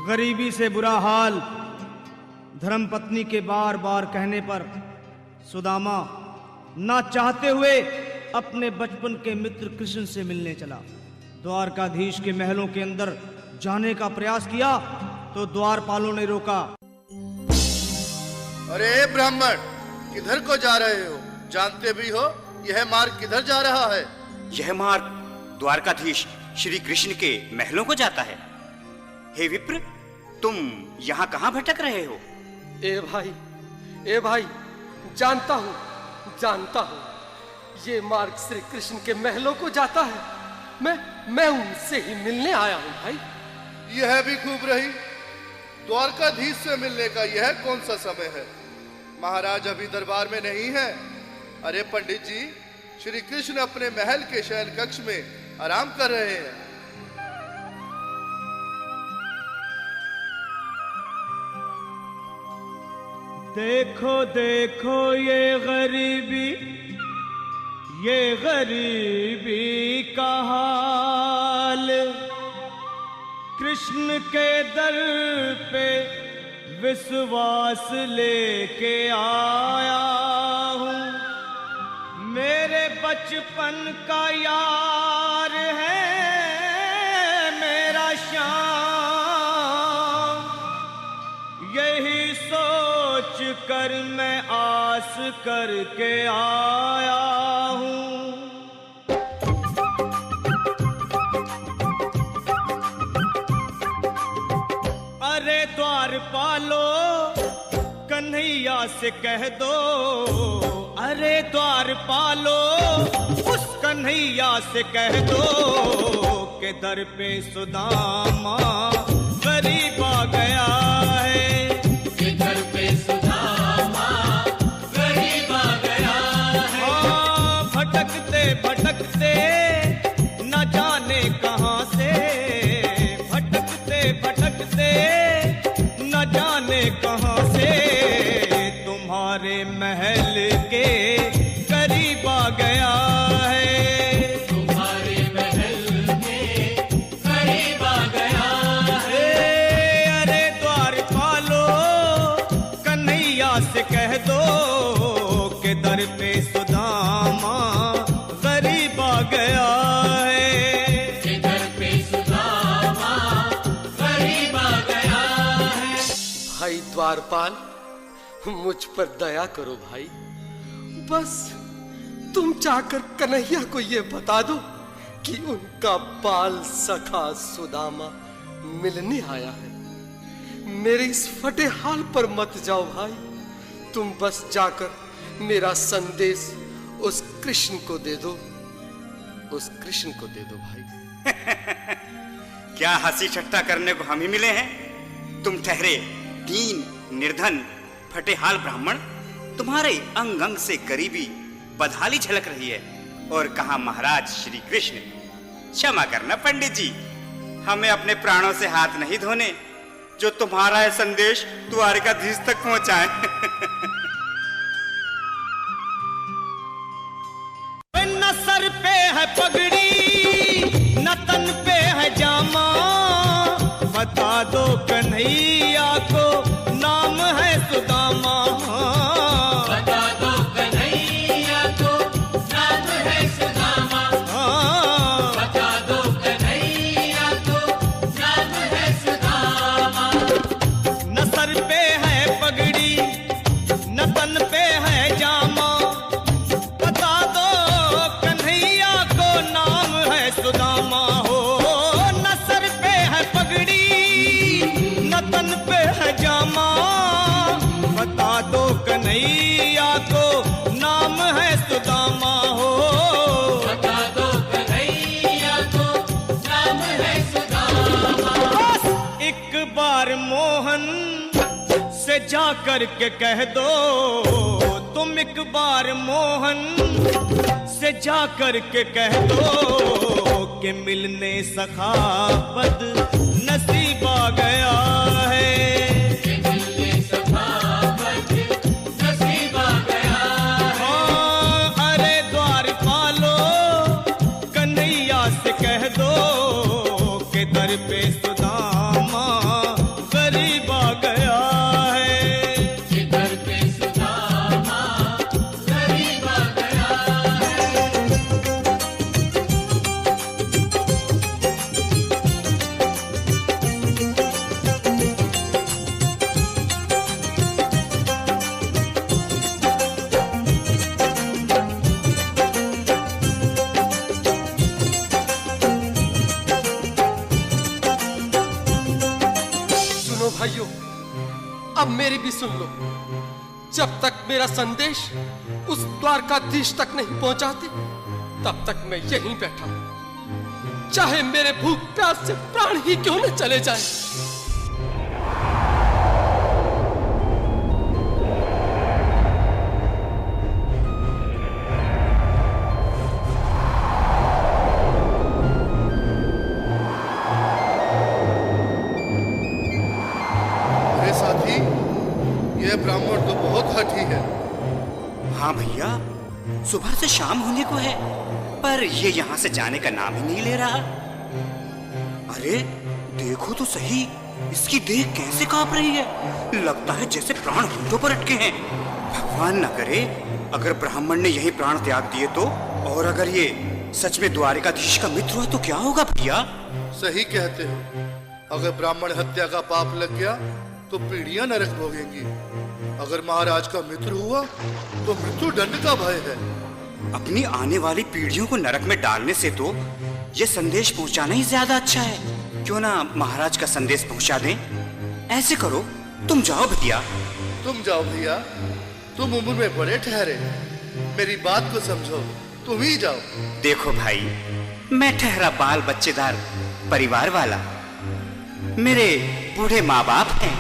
गरीबी से बुरा हाल धर्मपत्नी के बार बार कहने पर सुदामा ना चाहते हुए अपने बचपन के मित्र कृष्ण से मिलने चला। द्वारकाधीश के महलों के अंदर जाने का प्रयास किया तो द्वारपालों ने रोका। अरे ब्राह्मण, किधर को जा रहे हो? जानते भी हो यह मार्ग किधर जा रहा है? यह मार्ग द्वारकाधीश श्री कृष्ण के महलों को जाता है। हे विप्र, तुम यहाँ कहाँ भटक रहे हो? ए भाई, जानता हूँ, ये मार्ग श्री कृष्ण के महलों को जाता है। मैं उनसे ही मिलने आया हूँ भाई। यह भी खूब रही। द्वारकाधीश से मिलने का यह कौन सा समय है? महाराज अभी दरबार में नहीं है। अरे पंडित जी, श्री कृष्ण अपने महल के शयन कक्ष में आराम कर रहे हैं। देखो देखो ये गरीबी का हाल, कृष्ण के दर पे विश्वास लेके आया हूँ। मेरे बचपन का यार है मेरा श्याम, यही सोच कर मैं आस करके आया हूँ। अरे द्वारपालो, कन्हैया से कह दो, अरे द्वारपालो, उस कन्हैया से कह दो कि दर पे सुदामा गरीब आ गया है। कि दर पे सुदामा गरीब आ गया है। हाँ, भटकते भटकते न जाने कहाँ से, भटकते भटकते न जाने कहाँ से तुम्हारे महल के करीब आ गया है। तुम्हारे महल के करीब आ गया है। अरे द्वारपालो, कन्हैया से कह दो कि दर पे सुदामा गरीब आ गया है। कि दर पे सुदामा गरीब आ गया है। भाई द्वारपाल, मुझ पर दया करो भाई। बस तुम जाकर कन्हैया को ये बता दो कि उनका बाल सखा सुदामा मिलने आया है। मेरे इस फटे हाल पर मत जाओ भाई। तुम बस जाकर मेरा संदेश उस कृष्ण को दे दो, उस कृष्ण को दे दो भाई। क्या हंसी ठट्टा करने को हम ही मिले हैं? तुम ठहरे दीन निर्धन फटेहाल ब्राह्मण, तुम्हारे अंग अंग से गरीबी बदहाली झलक रही है। और कहा महाराज श्री कृष्ण। क्षमा करना पंडित जी, हमें अपने प्राणों से हाथ नहीं धोने जो तुम्हारा है संदेश द्वारकाधीश तक पहुंचाए। न सर पे है पगड़ी न तन पे है जामा, बता दो कन्हैया को नाम है सुदामा। बता दो कन्हैया को नाम है सुदामा। बता दो कन्हैया को नाम है सुदामा। न सर पे है पगड़ी न तन पे है जामा, बता दो कन्हैया को नाम है सुदामा। हो न सर पे है पगड़ी न तन पे है जामा, बता दो कन्हैया को नाम है सुदामा। हो बता दो कन्हैया को नाम है सुदामा। बस एक बार मोहन से जा कर के कह दो, तुम एक बार मोहन से जा कर के कह दो कि मिलने सखावत नसीब आ गया है। कि मिलने सखावत नसीब आ गया है। हाँ, अरे द्वारपालो, कन्हैया से कह दो कि दर पे सुदामा तक मेरा संदेश उस द्वारकाधीश तक नहीं पहुंचाते, तब तक मैं यहीं बैठा हूं, चाहे मेरे भूख प्यास से प्राण ही क्यों न चले जाए। ब्राह्मण तो बहुत हठी है। हाँ भैया, सुबह से शाम होने को है, पर ये यहाँ से जाने का नाम ही नहीं ले रहा। अरे देखो तो सही, इसकी देह कैसे कांप रही है, लगता है जैसे प्राण होठों पर अटके हैं। भगवान न करे अगर ब्राह्मण ने यही प्राण त्याग दिए तो, और अगर ये सच में द्वारिकाधीश का मित्र हुआ तो क्या होगा भैया? सही कहते हो, अगर ब्राह्मण हत्या का पाप लग गया तो पीढ़ियां नरक भोगेंगी। अगर महाराज का मित्र हुआ तो मृत्यु दंड का भय है। अपनी आने वाली पीढ़ियों को नरक में डालने से तो ये संदेश पहुंचाना ही ज्यादा अच्छा है। क्यों ना महाराज का संदेश पहुंचा दें? ऐसे करो, तुम जाओ भैया। तुम जाओ भैया, तुम उम्र में बड़े ठहरे, मेरी बात को समझो, तुम ही जाओ। देखो भाई, मैं ठहरा बाल बच्चेदार परिवार वाला, मेरे बूढ़े माँ बाप हैं,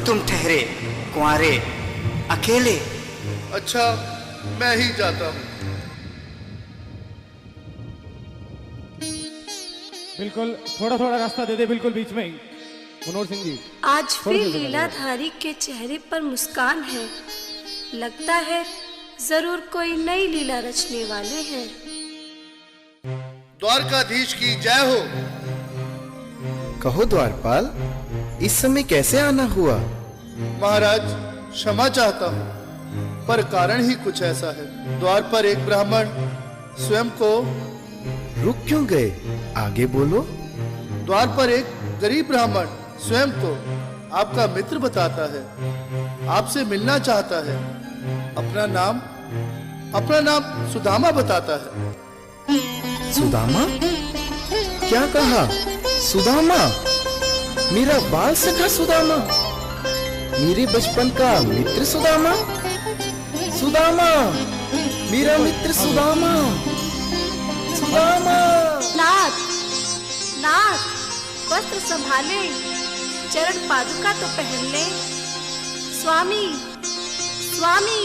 तुम ठहरे कुंवारे अकेले। अच्छा, मैं ही जाता हूँ। बिल्कुल, थोड़ा थोड़ा रास्ता दे दे, बिल्कुल बीच में ही। मनोहर सिंह जी, आज फिर लीलाधारी के चेहरे पर मुस्कान है, लगता है जरूर कोई नई लीला रचने वाले हैं। द्वारकाधीश की जय हो। कहो द्वारपाल, इस समय कैसे आना हुआ? महाराज, क्षमा चाहता हूँ, पर कारण ही कुछ ऐसा है। द्वार पर एक ब्राह्मण स्वयं को रुक क्यों गए? आगे बोलो। द्वार पर एक गरीब ब्राह्मण स्वयं को आपका मित्र बताता है, आपसे मिलना चाहता है। अपना नाम सुदामा बताता है। सुदामा? क्या कहा? सुदामा? मेरा बाल सखा सुदामा? मेरे बचपन का मित्र सुदामा? सुदामा, मेरा मित्र सुदामा, सुदामा। नाथ, नाथ, वस्त्र संभाले, चरण पादुका तो पहन ले। स्वामी, स्वामी,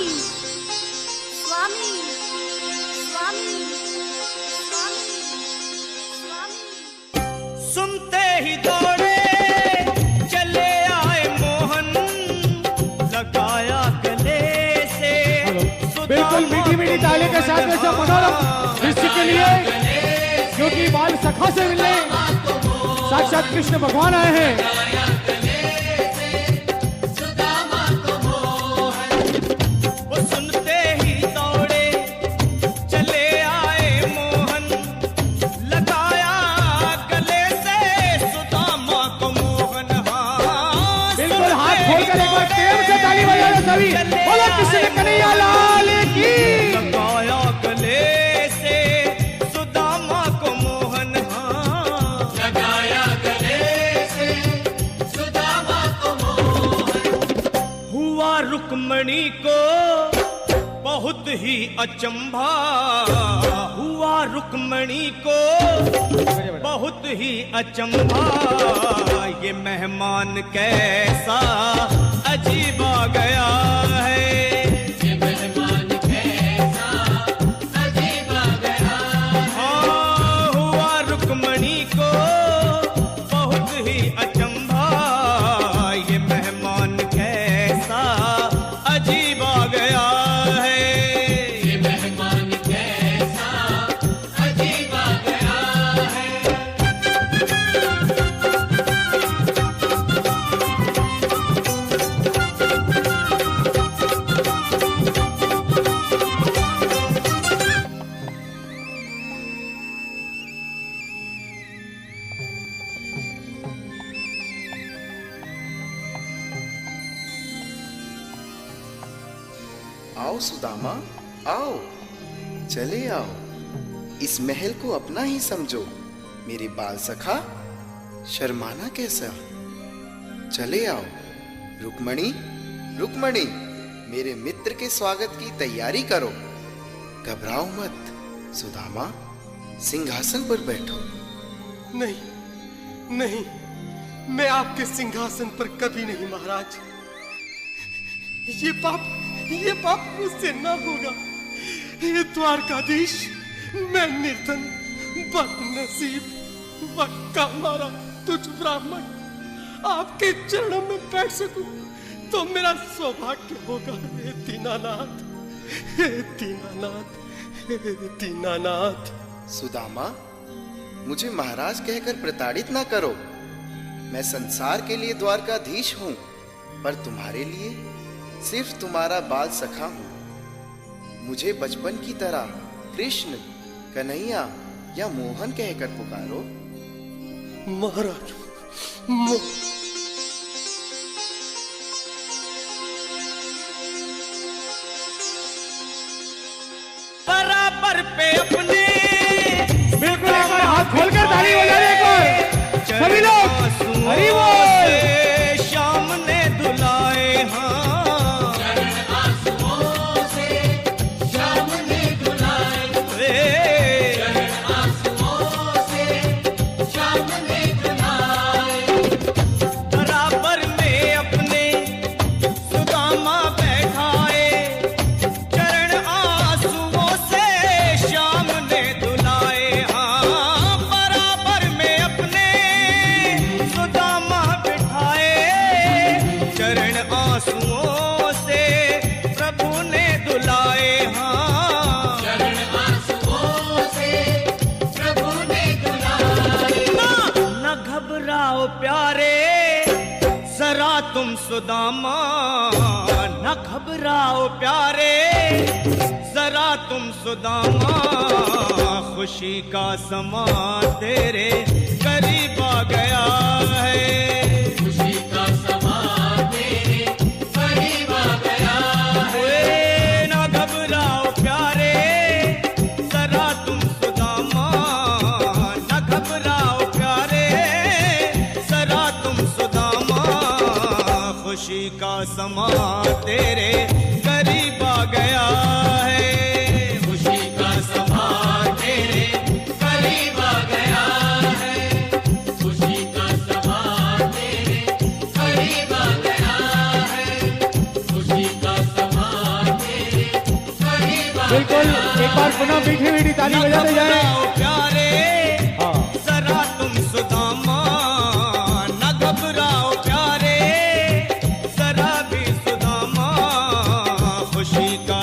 स्वामी, स्वामी, स्वामी, स्वामी। सुनते ही दौड़े चले आए मोहन, लगाया गले से। बिल्कुल मीठी मीठी ताली के साथ में सब मनोरम दृश्य के लिए, क्योंकि बाल सखा से मिलने साक्षात कृष्ण भगवान आए हैं। बोलो कृष्ण कन्हैया लाल की। लगाया गले से सुदामा को मोहन, लगाया गले से सुदामा को मोहन। हुआ रुक्मणी को बहुत ही अचंभा, हुआ रुक्मणी को बहुत ही अचंभा। ये मेहमान कैसा अजीब आ गया है, ये मेहमान कैसा अजीब आ गया है। हाँ, हुआ रुक्मणी को बहुत ही अचंभा, ये मेहमान कैसा अजीब आ गया है, ये मेहमान कैसा अजीब आ गया है। आओ सुदामा, आओ, चले आओ, इस महल को अपना ही समझो। मेरे बाल सखा, शर्माना कैसा? चले आओ। रुक्मणी, रुक्मणी, मेरे मित्र के स्वागत की तैयारी करो। घबराओ मत सुदामा, सिंहासन पर बैठो। नहीं नहीं, मैं आपके सिंहासन पर कभी नहीं महाराज। ये पाप मुझसे ना होगा। ये द्वारकाधीश, मैं निर्धन, बदनसीब, बक्का मारा तुझ ब्राह्मण आपके चरणों में बैठ सकूं तो मेरा सौभाग्य होगा। हे दीनानाथ, हे दीनानाथ, हे दीनानाथ। सुदामा, मुझे महाराज कहकर प्रताड़ित ना करो। मैं संसार के लिए द्वारकाधीश हूं, पर तुम्हारे लिए सिर्फ तुम्हारा बाल सखा हूं। मुझे बचपन की तरह कृष्ण, कन्हैया या मोहन कहकर पुकारो। महाराज, बराबर पे अपने बिल्कुल एक बार हाथ खोलकर ताली बजाने को सभी लोग हरि बोल। श्याम ने दुलाए बराबर में अपने सुदामा बैठाए, चरण आंसुओं से श्याम ने दुलाए। हाँ, बराबर में अपने सुदामा बिठाए, चरण आंसुओं से प्रभु ने दुलाए। हाँ, चरण आंसुओं से प्रभु ने दुलाए। न घबराओ प्यारे जरा तुम सुदामा, न घबराओ प्यारे जरा तुम सुदामा। खुशी का समा तेरे करीब आ गया है। खुशी का समा तेरे करीब आ गया है। न घबराओ प्यारे जरा तुम सुदामा, न घबराओ प्यारे जरा तुम सुदामा। खुशी का समा तेरे करीब आ गया है। खुशी का समा तेरे करीब आ गया है। खुशी का समा तेरे करीब आ गया है। खुशी का समा तेरे करीब आ गया है। बिल्कुल एक बार पुनः मीठी मीठी ताली बजाते जाए। प्यारे जरा तुम सुदामा, न घबराओ प्यारे जरा भी सुदामा। खुशी का